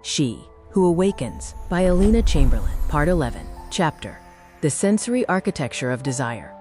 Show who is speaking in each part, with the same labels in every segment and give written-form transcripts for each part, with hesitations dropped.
Speaker 1: She Who Awakens by Alina Chamberlain, Part 11, Chapter, The Sensory Architecture of Desire.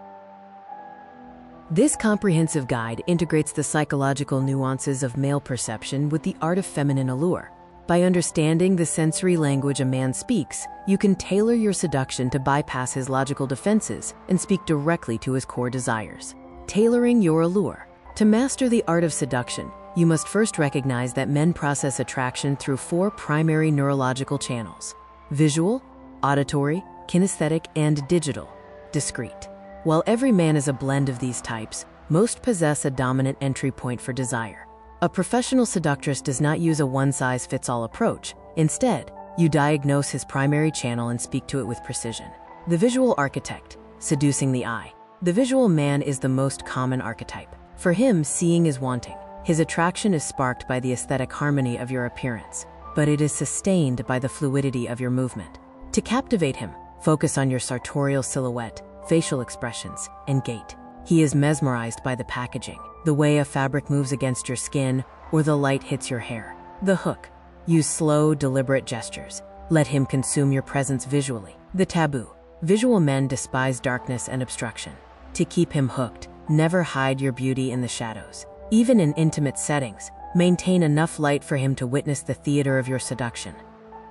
Speaker 1: This comprehensive guide integrates the psychological nuances of male perception with the art of feminine allure. By understanding the sensory language a man speaks, you can tailor your seduction to bypass his logical defenses and speak directly to his core desires. Tailoring your allure. To master the art of seduction, you must first recognize that men process attraction through 4 primary neurological channels: visual, auditory, kinesthetic, and digital, discrete. While every man is a blend of these types, most possess a dominant entry point for desire. A professional seductress does not use a one-size-fits-all approach. Instead, you diagnose his primary channel and speak to it with precision. The visual architect, seducing the eye. The visual man is the most common archetype. For him, seeing is wanting. His attraction is sparked by the aesthetic harmony of your appearance, but it is sustained by the fluidity of your movement. To captivate him, focus on your sartorial silhouette, facial expressions, and gait. He is mesmerized by the packaging, the way a fabric moves against your skin, or the light hits your hair. The hook. Use slow, deliberate gestures. Let him consume your presence visually. The taboo. Visual men despise darkness and obstruction. To keep him hooked, never hide your beauty in the shadows. Even in intimate settings, maintain enough light for him to witness the theater of your seduction.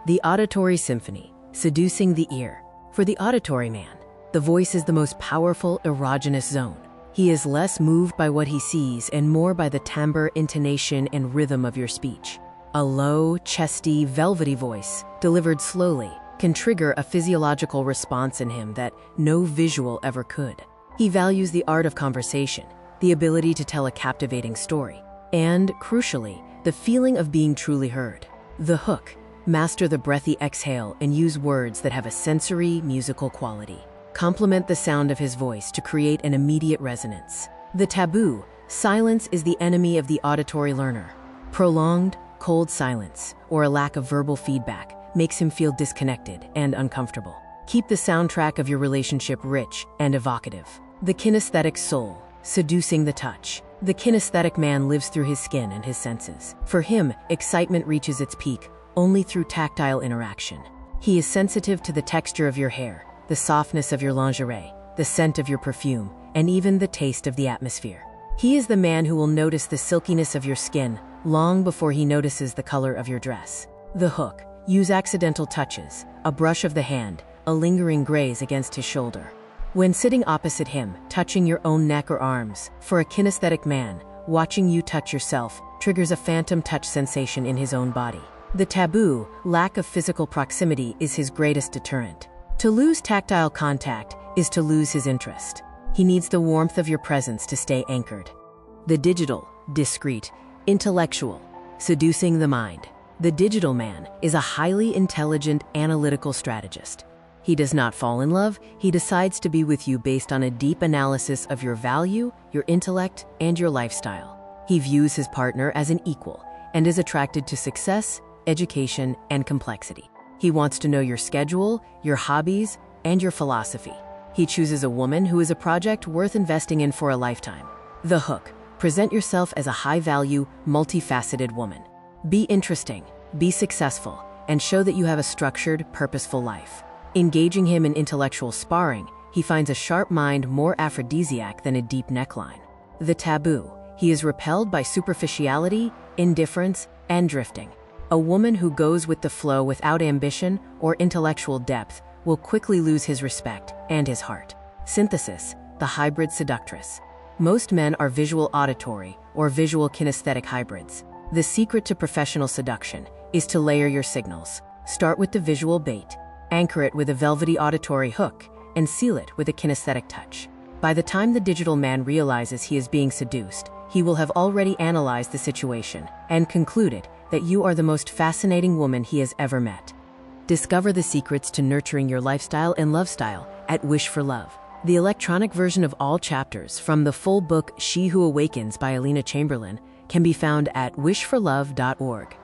Speaker 1: The auditory symphony, seducing the ear. For the auditory man, the voice is the most powerful erogenous zone. He is less moved by what he sees and more by the timbre, intonation, and rhythm of your speech. A low, chesty, velvety voice, delivered slowly, can trigger a physiological response in him that no visual ever could. He values the art of conversation, the ability to tell a captivating story, and, crucially, the feeling of being truly heard. The hook. Master the breathy exhale and use words that have a sensory, musical quality. Complement the sound of his voice to create an immediate resonance. The taboo. Silence is the enemy of the auditory learner. Prolonged, cold silence, or a lack of verbal feedback, makes him feel disconnected and uncomfortable. Keep the soundtrack of your relationship rich and evocative. The kinesthetic soul. Seducing the touch. The kinesthetic man lives through his skin and his senses. For him, excitement reaches its peak only through tactile interaction. He is sensitive to the texture of your hair, the softness of your lingerie, the scent of your perfume, and even the taste of the atmosphere. He is the man who will notice the silkiness of your skin long before he notices the color of your dress. The hook. Use accidental touches, a brush of the hand, a lingering graze against his shoulder. When sitting opposite him, touching your own neck or arms. For a kinesthetic man, watching you touch yourself triggers a phantom touch sensation in his own body. The taboo. Lack of physical proximity is his greatest deterrent. To lose tactile contact is to lose his interest. He needs the warmth of your presence to stay anchored. The digital, discrete, intellectual, seducing the mind. The digital man is a highly intelligent, analytical strategist. He does not fall in love, he decides to be with you based on a deep analysis of your value, your intellect, and your lifestyle. He views his partner as an equal and is attracted to success, education, and complexity. He wants to know your schedule, your hobbies, and your philosophy. He chooses a woman who is a project worth investing in for a lifetime. The hook. Present yourself as a high-value, multifaceted woman. Be interesting, be successful, and show that you have a structured, purposeful life. Engaging him in intellectual sparring, he finds a sharp mind more aphrodisiac than a deep neckline. The taboo. He is repelled by superficiality, indifference, and drifting. A woman who goes with the flow without ambition or intellectual depth will quickly lose his respect and his heart. Synthesis. The hybrid seductress. Most men are visual auditory or visual kinesthetic hybrids. The secret to professional seduction is to layer your signals. Start with the visual bait, anchor it with a velvety auditory hook, and seal it with a kinesthetic touch. By the time the digital man realizes he is being seduced, he will have already analyzed the situation and concluded that you are the most fascinating woman he has ever met. Discover the secrets to nurturing your lifestyle and love style at Wish for Love. The electronic version of all chapters from the full book She Who Awakens by Alina Chamberlain can be found at wishforlove.org.